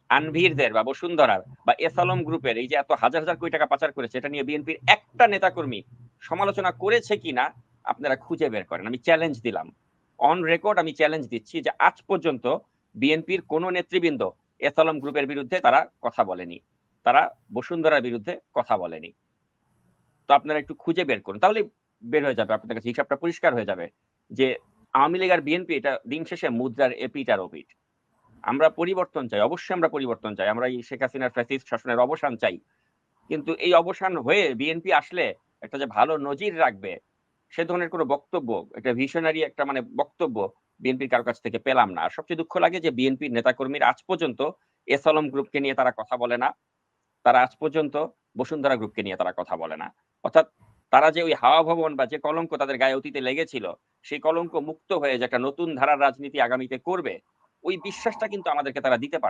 আনভিরদের বা বসুন্ধরার বা এসালম গ্রুপের এই যে এত হাজার হাজার কোটি টাকা পাচার করেছে, এটা নিয়ে বিএনপির একটা নেতাকর্মী সমালোচনা করেছে কিনা আপনারা খুঁজে বের করেন। আমি চ্যালেঞ্জ দিলাম, অন রেকর্ড আমি চ্যালেঞ্জ দিচ্ছি যে আজ পর্যন্ত বিএনপির কোন নেতৃবৃন্দ এসালম গ্রুপের বিরুদ্ধে তারা কথা বলেনি, তারা বসুন্ধরার বিরুদ্ধে কথা বলেনি। তো আপনারা একটু খুঁজে বের করুন, তাহলে বের হয়ে যাবে আপনাদের কাছে, হিসাবটা পরিষ্কার হয়ে যাবে যে আওয়ামী লীগ আর বিএনপি এটা দিন শেষে মুদ্রার এপিট আর ওপিট। আমরা পরিবর্তন চাই, অবশ্যই আমরা পরিবর্তন চাই, আমরা এই শেখ হাসিনার ফ্যাসিস্ট শাসনের অবসান চাই, কিন্তু এই অবসান হয়ে বিএনপি আসলে একটা যে ভালো নজির রাখবে সে ধরনের কোনো বক্তব্য, একটা ভিশনারি একটা মানে বক্তব্য বিএনপির কারো কাছ থেকে পেলাম না। আর সবচেয়ে দুঃখ লাগে যে বিএনপির নেতাকর্মীরা আজ পর্যন্ত এসলম গ্রুপকে নিয়ে তারা কথা বলে না, তারা আজ পর্যন্ত বসুন্ধরা গ্রুপকে নিয়ে তারা কথা বলে না। অর্থাৎ তারা যে ওই হাওয়া ভবন বা যে কলঙ্ক তাদের গায়ে অতীতে লেগেছিল, সেই কলঙ্ক মুক্ত হয়ে যে একটা নতুন ধারার রাজনীতি আগামীতে করবে, ওই বিশ্বাসটা কিন্তু আমাদেরকে তারা দিতে পারে